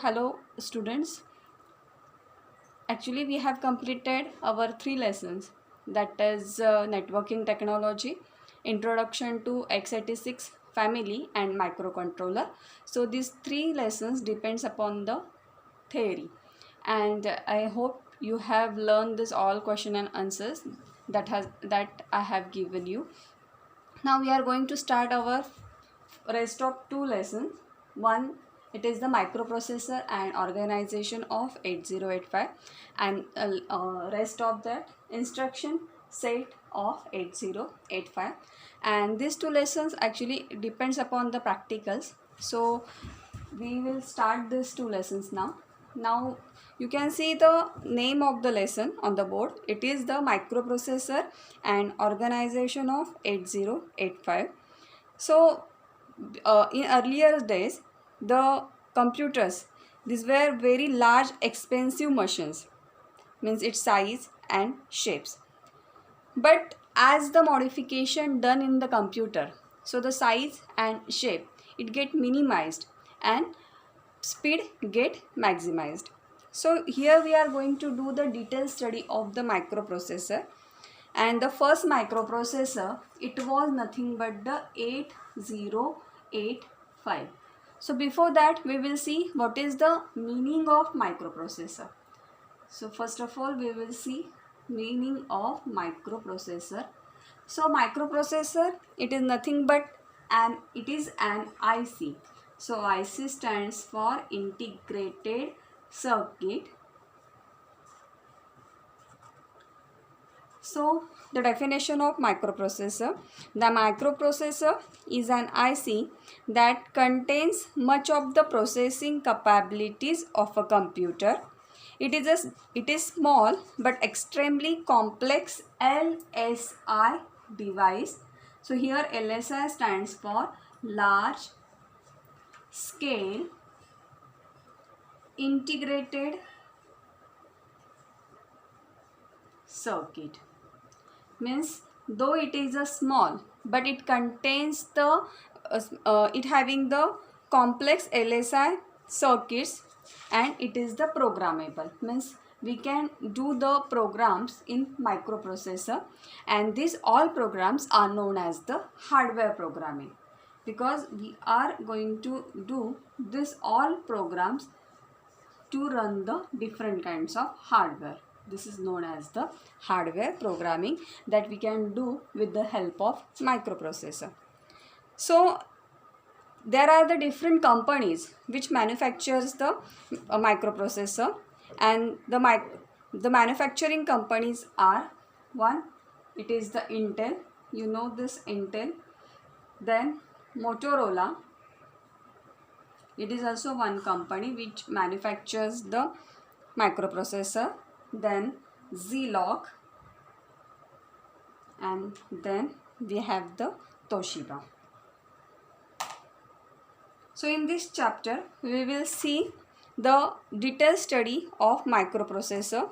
Hello students. Actually, we have completed our 3 lessons, that is networking technology, introduction to x86 family, and microcontroller. So these 3 lessons depends upon the theory, and I hope you have learned this all question and answers that I have given you. Now we are going to start our rest of 2 lessons. One, it is the microprocessor and organization of 8085, and rest of that instruction set of 8085. And these 2 lessons actually depends upon the practicals. So we will start these 2 lessons now. Now you can see the name of the lesson on the board. It is the microprocessor and organization of 8085. So in earlier days, the computers, these were very large expensive machines, means its size and shapes. But as the modification done in the computer, so the size and shape it get minimized and speed get maximized. So here we are going to do the detailed study of the microprocessor. And the first microprocessor, it was nothing but the 8085. So before that, we will see what is the meaning of microprocessor. So first of all, we will see meaning of microprocessor. So microprocessor, it is nothing but an IC. So IC stands for integrated circuit. So the definition of microprocessor: the microprocessor is an IC that contains much of the processing capabilities of a computer. It is small but extremely complex LSI device. So here LSI stands for large scale integrated circuit. Means though it is a small, but it contains the it having the complex LSI circuits, and it is the programmable. Means we can do the programs in microprocessor, and these all programs are known as the hardware programming, because we are going to do this all programs to run the different kinds of hardware. This is known as the hardware programming that we can do with the help of microprocessor. So there are the different companies which manufactures the microprocessor, and the manufacturing companies are: one, it is the Intel, you know this Intel, then Motorola, it is also one company which manufactures the microprocessor, then Zilog, and then we have the Toshiba. So in this chapter we will see the detailed study of microprocessor.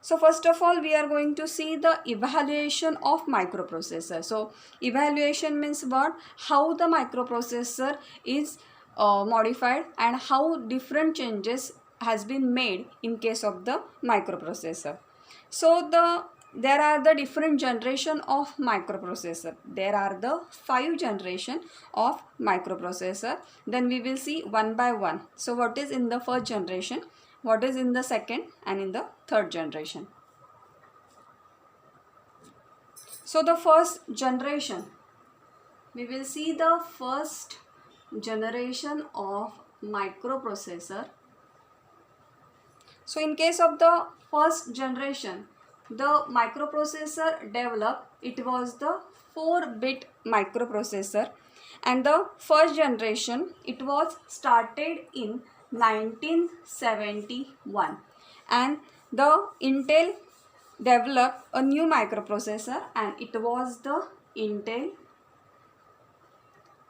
So first of all, we are going to see the evaluation of microprocessor. So evaluation means what? How the microprocessor is modified and how different changes has been made in case of the microprocessor. So there are the different generation of microprocessor. There are the 5 generation of microprocessor. Then we will see one by one. So what is in the first generation, what is in the second, and in the third generation. So the first generation, we will see the first generation of microprocessor. So in case of the first generation, the microprocessor developed, it was the 4-bit microprocessor, and the first generation, it was started in 1971, and the Intel developed a new microprocessor, and it was the Intel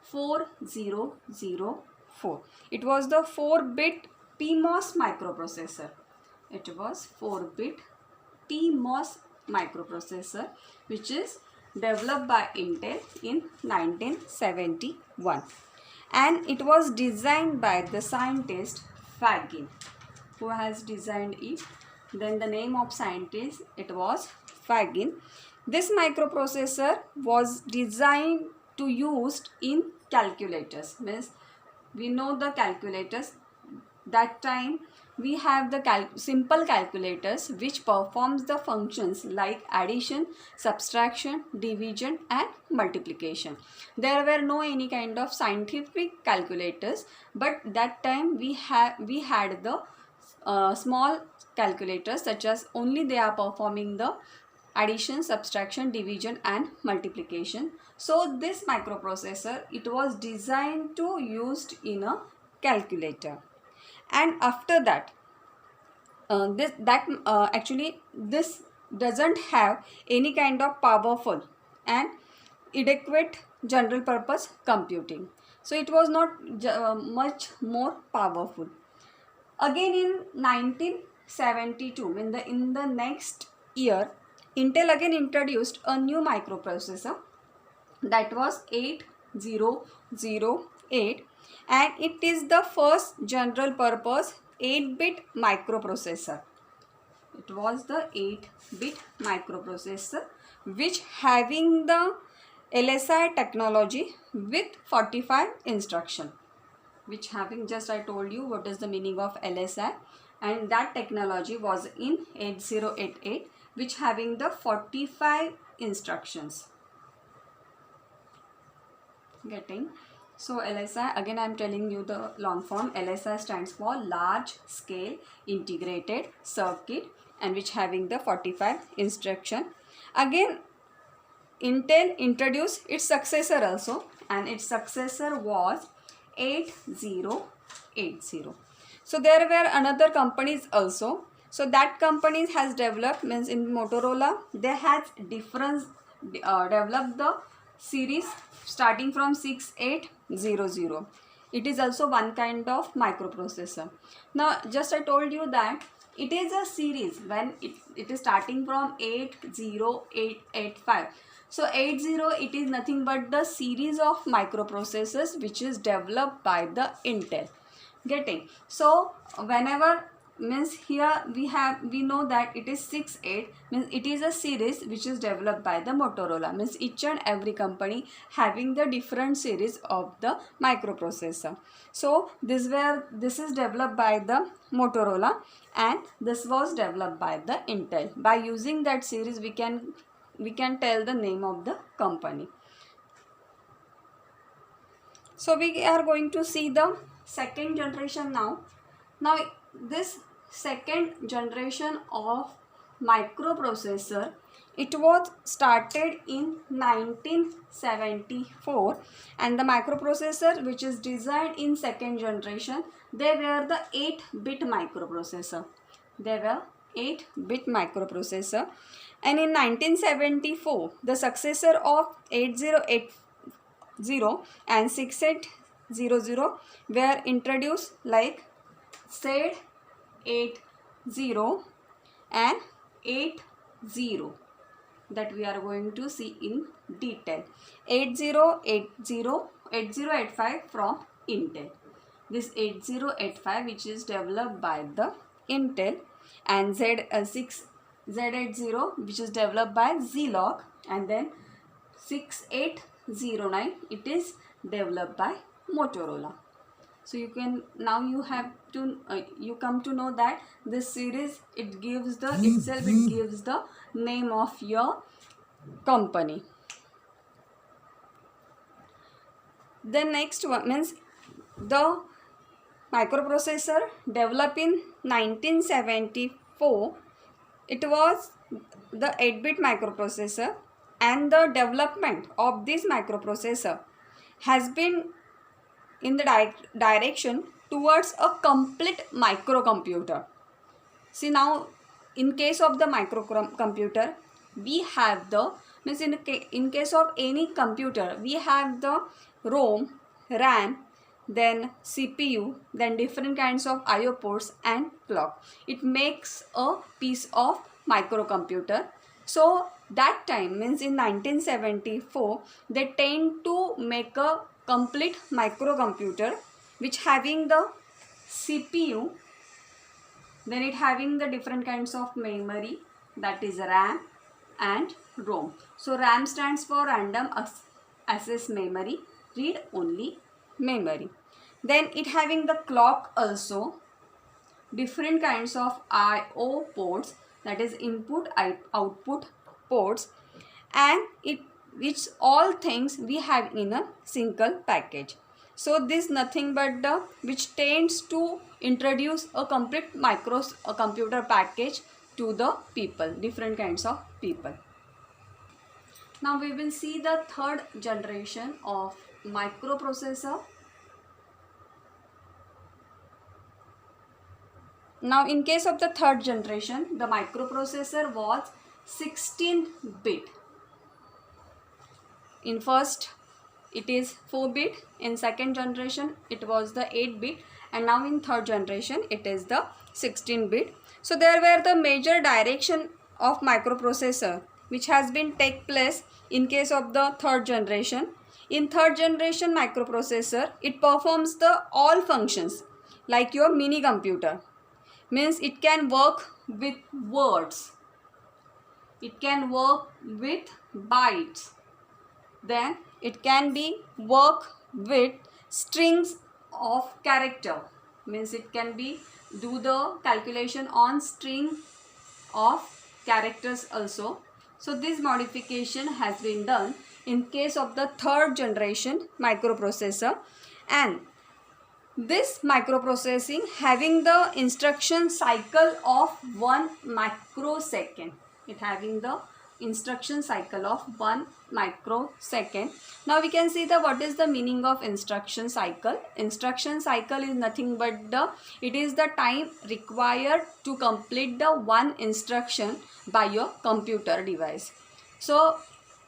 4004. It was the 4-bit PMOS microprocessor. It was 4-bit PMOS microprocessor, which is developed by Intel in 1971, and it was designed by the scientist Fagin. Who has designed it? Then the name of scientist, it was Fagin. This microprocessor was designed to used in calculators. Means we know the calculators. That time we have the simple calculators which performs the functions like addition, subtraction, division and multiplication. There were no any kind of scientific calculators, but that time we had the small calculators, such as only they are performing the addition, subtraction, division and multiplication. So this microprocessor, it was designed to used in a calculator. And after that, this doesn't have any kind of powerful and adequate general purpose computing. So it was not much more powerful. Again in 1972, in the next year, Intel again introduced a new microprocessor, that was 8008, and it is the first general purpose 8-bit microprocessor. It was the 8-bit microprocessor which having the LSI technology with 45 instruction, which having, just I told you what is the meaning of LSI, and that technology was in 8088, which having the 45 instructions. Getting? So LSI, again I am telling you the long form. LSI stands for large scale integrated circuit, and which having the 45 instruction. Again Intel introduced its successor also, and its successor was 8080. So there were another companies also. So that companies has developed, means in Motorola they has developed the series starting from 6800. It is also one kind of microprocessor. Now just I told you that it is a series when it is starting from 80885. So 80, it is nothing but the series of microprocessors which is developed by the Intel. Getting? So whenever, means here we know that it is 68, means it is a series which is developed by the Motorola. Means each and every company having the different series of the microprocessor. So this is developed by the Motorola, and this was developed by the Intel. By using that series we can tell the name of the company. So we are going to see the second generation now. Now this second generation of microprocessor, it was started in 1974, and the microprocessor which is designed in second generation, they were the 8-bit microprocessor. They were 8-bit microprocessor. And in 1974, the successor of 8080 and 6800 were introduced, like Z80 and 80, that we are going to see in detail. 8085 from Intel. This 8085 which is developed by the Intel, and Z80 which is developed by Zilog, and then 6809 it is developed by Motorola. So you can now you come to know that this series, it gives the name of your company. The next one means the microprocessor developed in 1974. It was the 8-bit microprocessor, and the development of this microprocessor has been in the direction towards a complete microcomputer. See, now in case of the microcomputer, we have the, means in case of any computer, we have the ROM, RAM, then CPU, then different kinds of IO ports and clock. It makes a piece of microcomputer. So that time, means in 1974, they tend to make a complete microcomputer which having the CPU, then it having the different kinds of memory, that is RAM and ROM. So RAM stands for random access memory, read only memory. Then it having the clock also, different kinds of I/O ports, that is input output ports, and which all things we have in a single package. So this nothing but the which tends to introduce a complete computer package to the people, different kinds of people. Now we will see the third generation of microprocessor. Now in case of the third generation, the microprocessor was 16-bit. In first it is 4-bit, in second generation it was the 8-bit, and now in third generation it is the 16-bit. So there were the major direction of microprocessor which has been take place in case of the third generation. In third generation microprocessor, it performs the all functions like your mini computer. Means it can work with words, it can work with bytes, then it can be work with strings of character, means it can be do the calculation on string of characters also. So this modification has been done in case of the third generation microprocessor, and this microprocessing having the instruction cycle of 1 microsecond. It having the instruction cycle of 1 microsecond. Now we can see the what is the meaning of instruction cycle. Instruction cycle is nothing but it is the time required to complete the one instruction by your computer device. So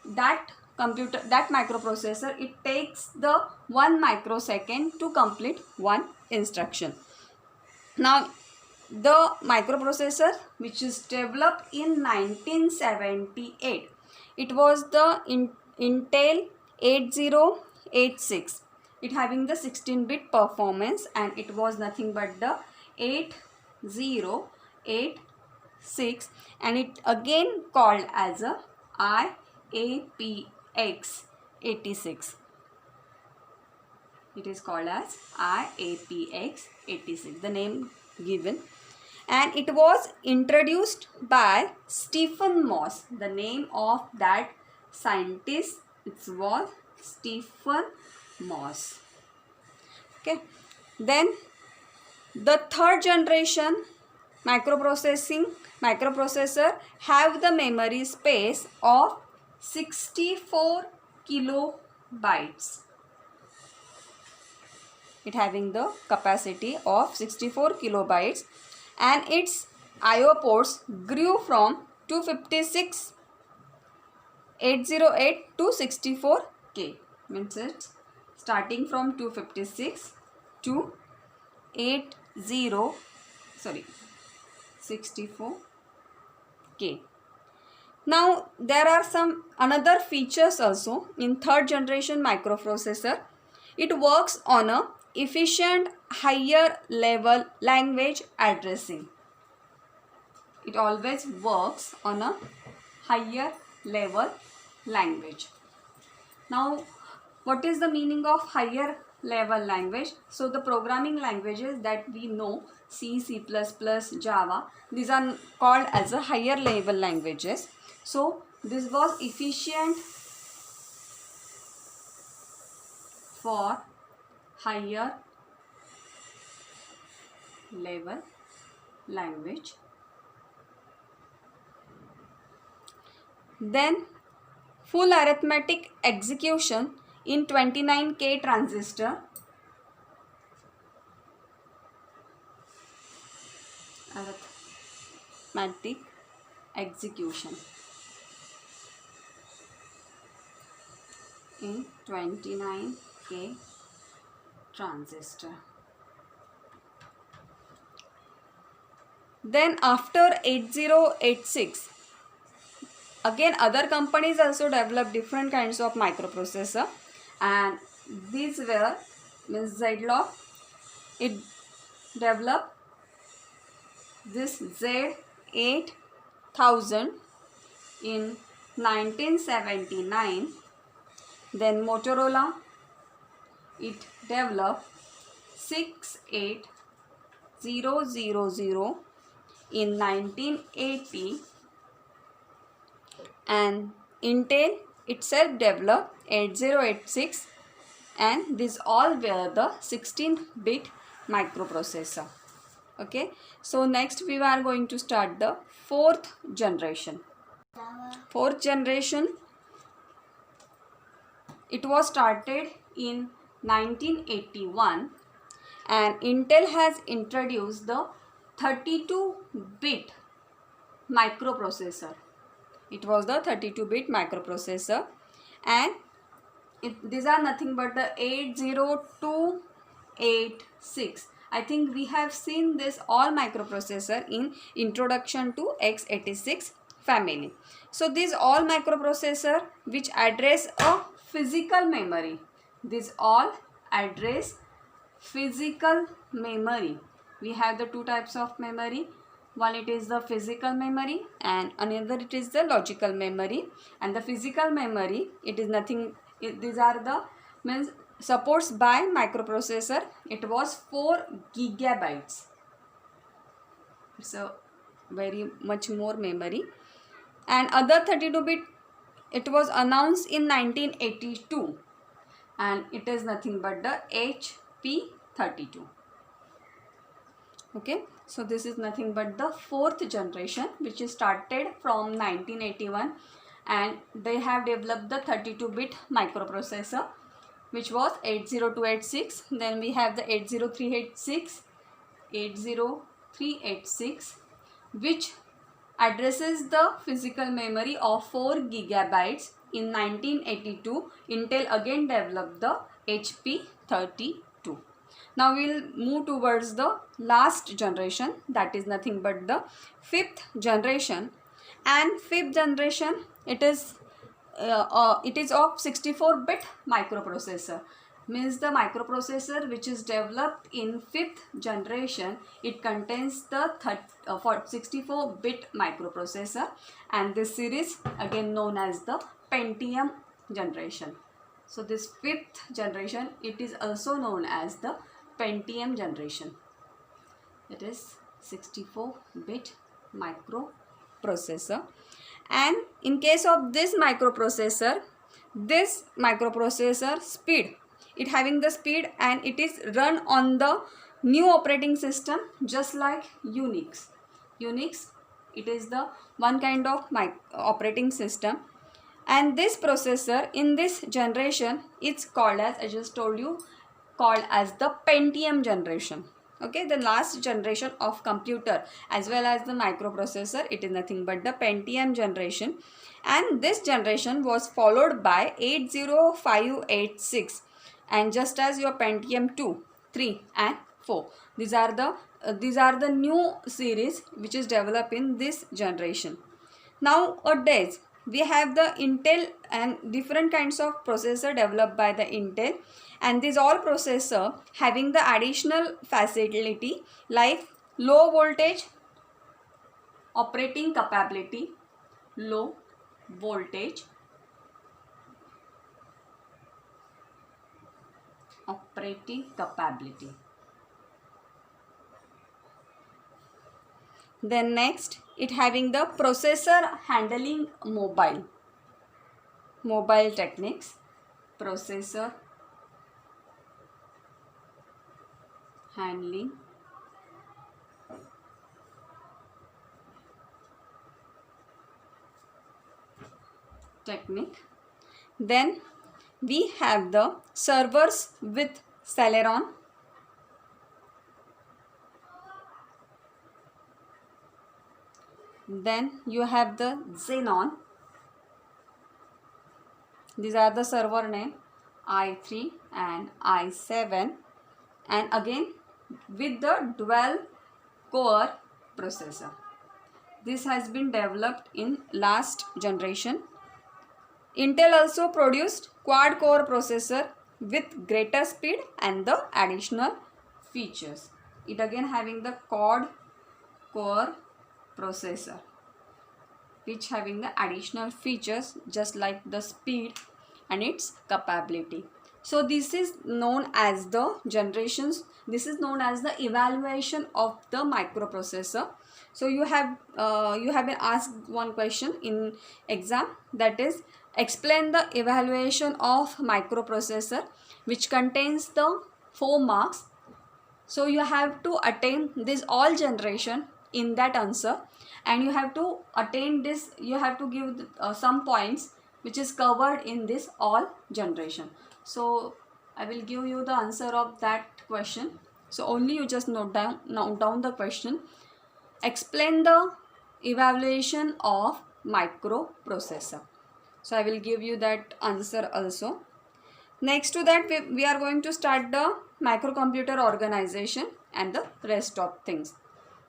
that microprocessor, it takes the 1 microsecond to complete one instruction. Now the microprocessor which is developed in 1978, it was the Intel 8086. It having the 16-bit performance, and it was nothing but the 8086, and it again called as a IAPX86. It is called as IAPX86, the name given, and it was introduced by Stephen Morse. The name of that scientist, it was Stephen Morse. Okay, then the third generation microprocessor have the memory space of 64 kilobytes. It having the capacity of 64 kilobytes, and its I/O ports grew from 256 808 to 64K. Means it's starting from 256 to 64K. Now there are some another features also in third generation microprocessor. It works on a efficient higher level language addressing. It always works on a higher level language. Now what is the meaning of higher level language? So the programming languages that we know, C, C++, Java, these are called as a higher level languages. So this was efficient for higher level language. Then full arithmetic execution in 29K transistor. Arithmetic execution in 29K transistor. Then after 8086, again other companies also developed different kinds of microprocessor, and these were Zilog. It developed this Z8000 in 1979. Then Motorola, it developed 68000 in 1980, and Intel itself developed 8086, and these all were the 16-bit microprocessor. Okay, so next we are going to start the fourth generation. Fourth generation, it was started in 1981, and Intel has introduced the 32-bit microprocessor. It was the 32-bit microprocessor, and these are nothing but the 80286. I think we have seen this all microprocessor in Introduction to x86 family. So these all microprocessor which address a physical memory. These all address physical memory. We have the two types of memory. One, it is the physical memory, and another it is the logical memory. And the physical memory, it is nothing, these are the means supports by microprocessor. It was 4 gigabytes. It's a very much more memory. And other 32-bit, it was announced in 1982, and it is nothing but the HP32. Okay, so this is nothing but the fourth generation which is started from 1981, and they have developed the 32-bit microprocessor which was 80286. Then we have the 80386, which addresses the physical memory of 4 gigabytes. In 1982, Intel again developed the HP32. Now we will move towards the last generation, that is nothing but the fifth generation. And fifth generation, it is of 64-bit microprocessor. Means the microprocessor which is developed in fifth generation, it contains the 64-bit microprocessor, and this series again known as the Pentium generation. So this fifth generation, it is also known as the Pentium generation. It is 64-bit microprocessor. And in case of this microprocessor speed, it having the speed, and it is run on the new operating system just like Unix. Unix, it is the one kind of operating system, and this processor in this generation, it's called as, I just told you, called as the Pentium generation. Okay, the last generation of computer as well as the microprocessor, it is nothing but the Pentium generation. And this generation was followed by 80586, and just as your Pentium 2, 3 and 4. These are the new series which is developed in this generation. Nowadays we have the Intel and different kinds of processor developed by the Intel, and these all processor having the additional facility like low voltage operating capability, low voltage operating capability. Then next, it having the processor handling mobile techniques, processor handling technique. Then we have the servers with Celeron. Then you have the Xenon. These are the server name i3 and i7, and again with the dual core processor. This has been developed in last generation. Intel also produced quad core processor with greater speed and the additional features. it again having the quad core processor, which having the additional features just like the speed and its capability. So this is known as the generations, this is known as the evaluation of the microprocessor. So you have been asked one question in exam, that is, explain the evaluation of microprocessor, which contains the 4 marks. So you have to attain this all generation in that answer, and you have to attain this, you have to give some points which is covered in this all generation. So I will give you the answer of that question. So only you just note down the question. Explain the evaluation of microprocessor. So I will give you that answer also. Next to that, we are going to start the microcomputer organization and the rest of things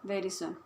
very soon.